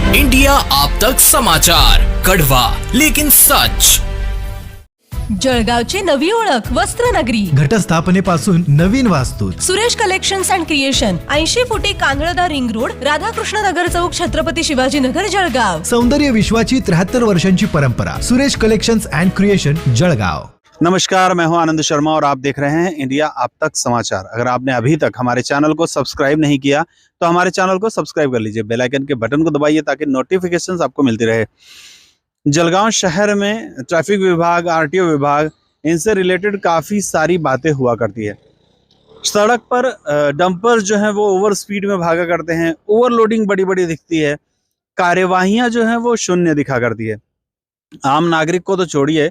India आप तक समाचार, कड़वा लेकिन सच। जळगावची नवी ओळख वस्त्रनगरी, घटस्थापनेपासून नवीन वास्तू सुरेश कलेक्शन्स अँड क्रिएशन, 80 फुटी कांदळदा रिंग रोड, राधाकृष्ण नगर चौक, छत्रपति शिवाजी नगर, जळगाव। सौंदर्य विश्वाची 73 वर्षांची परंपरा, Suresh collections and creation, Jalgaon. नमस्कार, मैं हूं आनंद शर्मा और आप देख रहे हैं इंडिया आप तक समाचार। अगर आपने अभी तक हमारे चैनल को सब्सक्राइब नहीं किया तो हमारे चैनल को सब्सक्राइब कर लीजिए, बेल आइकन के बटन को दबाइए ताकि नोटिफिकेशंस आपको मिलती रहे। जलगांव शहर में ट्रैफिक विभाग, आरटीओ विभाग, इनसे रिलेटेड काफ़ी सारी बातें हुआ करती है। सड़क पर डंपर जो हैं वो ओवर स्पीड में भागा करते हैं, ओवरलोडिंग बड़ी बड़ी दिखती है, कार्यवाहियाँ जो हैं वो शून्य दिखा करती है। आम नागरिक को तो छोड़िए,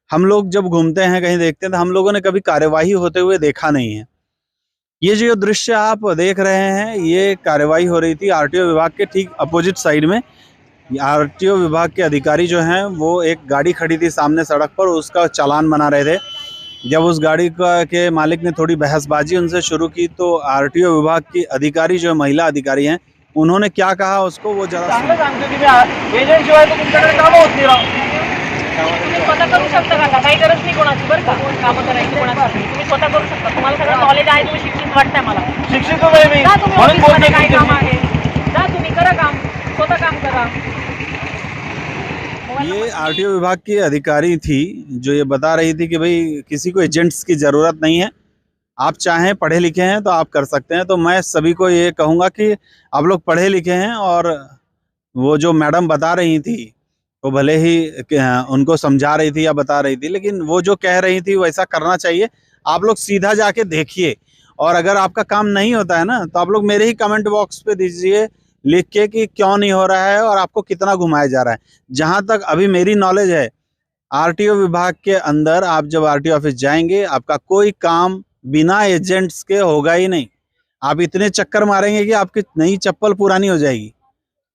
हम लोग जब घूमते हैं कहीं देखते हैं तो हम लोगों ने कभी कार्यवाही होते हुए देखा नहीं है। ये जो दृश्य आप देख रहे हैं, ये कार्यवाही हो रही थी आरटीओ विभाग के ठीक अपोजिट साइड में। आरटीओ विभाग के अधिकारी जो हैं वो एक गाड़ी खड़ी थी सामने सड़क पर, उसका चालान बना रहे थे। जब उस गाड़ी के मालिक ने थोड़ी बहसबाजी उनसे शुरू की तो आरटीओ विभाग की अधिकारी जो महिला अधिकारी हैं, उन्होंने क्या कहा उसको वो जरा तुम्ही स्वतः करू शकता का? काही गरज नाही कोणाची, बरं का, कामं करायची कोणाची तुम्ही स्वतः करू शकता। तुम्हाला सगळं नॉलेज आहे, तुम्ही शिक्षित वाटतंय मला। शिक्षित हो मी, जा तुम्ही ऑफिसमध्ये काय काम आहे, जा तुम्ही करा काम, स्वतः काम करा। ये आरटीओ विभाग की अधिकारी थी जो ये बता रही थी कि भाई किसी को एजेंट्स की ज़रूरत नहीं है, आप चाहें पढ़े लिखे हैं तो आप कर सकते हैं। तो मैं सभी को ये कहूँगा कि आप लोग पढ़े लिखे हैं, और वो जो मैडम बता रही थी वो भले ही उनको समझा रही थी या बता रही थी, लेकिन वो जो कह रही थी वैसा करना चाहिए। आप लोग सीधा जाके देखिए, और अगर आपका काम नहीं होता है ना तो आप लोग मेरे ही कमेंट बॉक्स पे दीजिए लिख के कि क्यों नहीं हो रहा है और आपको कितना घुमाया जा रहा है। जहाँ तक अभी मेरी नॉलेज है, आरटीओ विभाग के अंदर आप जब आरटीओ ऑफिस जाएंगे, आपका कोई काम बिना एजेंट्स के होगा ही नहीं। आप इतने चक्कर मारेंगे कि आपकी नई चप्पल पुरानी हो जाएगी।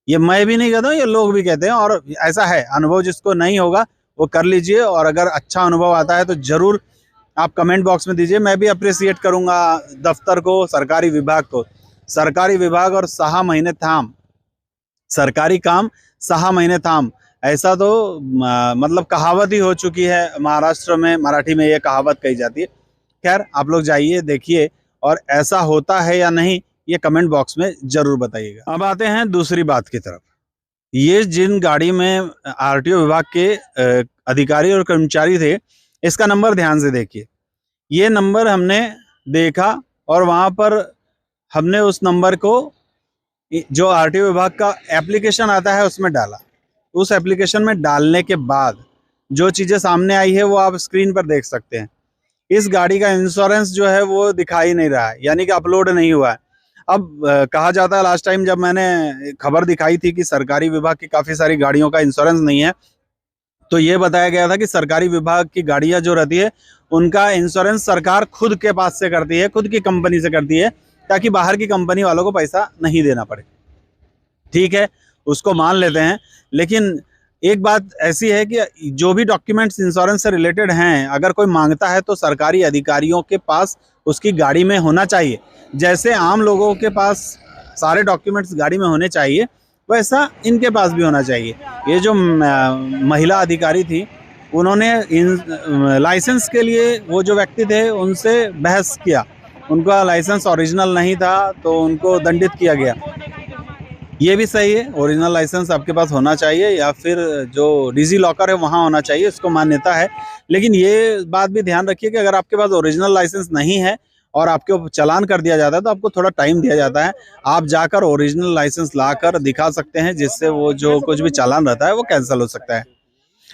ये मैं भी नहीं कहता हूँ, ये लोग भी कहते हैं, और ऐसा है। अनुभव जिसको नहीं होगा वो कर लीजिए, और अगर अच्छा अनुभव आता है तो ज़रूर आप कमेंट बॉक्स में दीजिए। मैं भी अप्रिसिएट करूँगा दफ्तर को, सरकारी विभाग को। सरकारी विभाग और 6 महीने थाम, सरकारी काम 6 महीने थाम, ऐसा तो मतलब कहावत ही हो चुकी है महाराष्ट्र में। मराठी में ये कहावत कही जाती है। खैर, आप लोग जाइए, देखिए, और ऐसा होता है या नहीं ये कमेंट बॉक्स में जरूर बताइएगा। अब आते हैं दूसरी बात की तरफ। ये जिन गाड़ी में आरटीओ विभाग के अधिकारी और कर्मचारी थे, इसका नंबर ध्यान से देखिए। ये नंबर हमने देखा और वहाँ पर हमने उस नंबर को जो आरटीओ विभाग का एप्लीकेशन आता है उसमें डाला। उस एप्लीकेशन में डालने के बाद जो चीज़ें सामने आई है वो आप स्क्रीन पर देख सकते हैं। इस गाड़ी का इंश्योरेंस जो है वो दिखाई नहीं रहा है, यानी कि अपलोड नहीं हुआ है। अब कहा जाता है, लास्ट टाइम जब मैंने खबर दिखाई थी कि सरकारी विभाग की काफ़ी सारी गाड़ियों का इंश्योरेंस नहीं है, तो ये बताया गया था कि सरकारी विभाग की गाड़ियां जो रहती है उनका इंश्योरेंस सरकार खुद के पास से करती है, खुद की कंपनी से करती है, ताकि बाहर की कंपनी वालों को पैसा नहीं देना पड़े। ठीक है, उसको मान लेते हैं, लेकिन एक बात ऐसी है कि जो भी डॉक्यूमेंट्स इंश्योरेंस से रिलेटेड हैं, अगर कोई मांगता है तो सरकारी अधिकारियों के पास उसकी गाड़ी में होना चाहिए। जैसे आम लोगों के पास सारे डॉक्यूमेंट्स गाड़ी में होने चाहिए, वैसा इनके पास भी होना चाहिए। ये जो महिला अधिकारी थी, उन्होंने लाइसेंस के लिए वो जो व्यक्ति थे उनसे बहस किया। उनका लाइसेंस ओरिजिनल नहीं था तो उनको दंडित किया गया। ये भी सही है, ओरिजिनल लाइसेंस आपके पास होना चाहिए, या फिर जो डिजी लॉकर है वहाँ होना चाहिए, इसको मान्यता है। लेकिन ये बात भी ध्यान रखिए कि अगर आपके पास ओरिजिनल लाइसेंस नहीं है और आपके चालान कर दिया जाता है तो आपको थोड़ा टाइम दिया जाता है। आप जाकर ओरिजिनल लाइसेंस लाकर दिखा सकते हैं, जिससे वो जो कुछ भी चालान रहता है वो कैंसिल हो सकता है।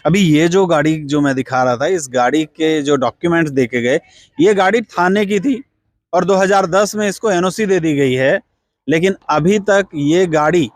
अभी ये जो गाड़ी जो मैं दिखा रहा था, इस गाड़ी के जो डॉक्यूमेंट्स देखे गए, ये गाड़ी थाने की थी और 2010 में इसको एनओसी दे दी गई है, लेकिन अभी तक ये गाड़ी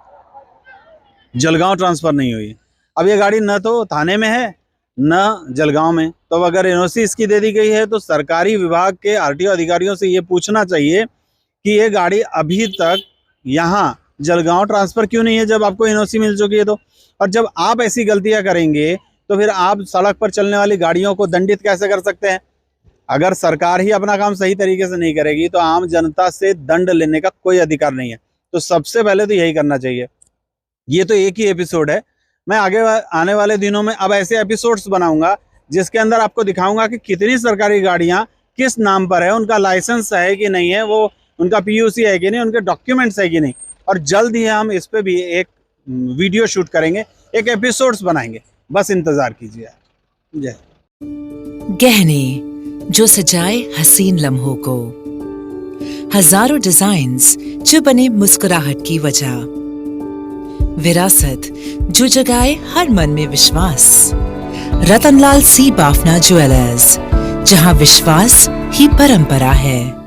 जलगांव ट्रांसफ़र नहीं हुई। अब ये गाड़ी न तो थाने में है न जलगांव में, तो अगर एनओसी इसकी दे दी गई है तो सरकारी विभाग के आरटीओ अधिकारियों से ये पूछना चाहिए कि ये गाड़ी अभी तक यहाँ जलगांव ट्रांसफ़र क्यों नहीं है, जब आपको एनओसी मिल चुकी है तो। और जब आप ऐसी गलतियाँ करेंगे तो फिर आप सड़क पर चलने वाली गाड़ियों को दंडित कैसे कर सकते हैं? अगर सरकार ही अपना काम सही तरीके से नहीं करेगी तो आम जनता से दंड लेने का कोई अधिकार नहीं है। तो सबसे पहले तो यही करना चाहिए। ये तो एक ही एपिसोड है। मैं आगे आने वाले दिनों में अब ऐसे एपिसोड्स बनाऊंगा जिसके अंदर आपको दिखाऊंगा कि कितनी सरकारी गाड़ियां किस नाम पर है, उनका लाइसेंस है कि नहीं है, वो उनका पीयूसी है कि नहीं, उनके डॉक्यूमेंट्स है कि नहीं। और जल्द ही हम इस पे भी एक वीडियो शूट करेंगे, एक एपिसोड्स बनाएंगे, बस इंतजार कीजिए। जय। गहने जो सजाए हसीन लम्हों को, हजारों डिजाइन्स जो बने मुस्कुराहट की वजह, विरासत जो जगाए हर मन में विश्वास। रतनलाल सी बाफना ज्वेलर्स, जहां विश्वास ही परंपरा है।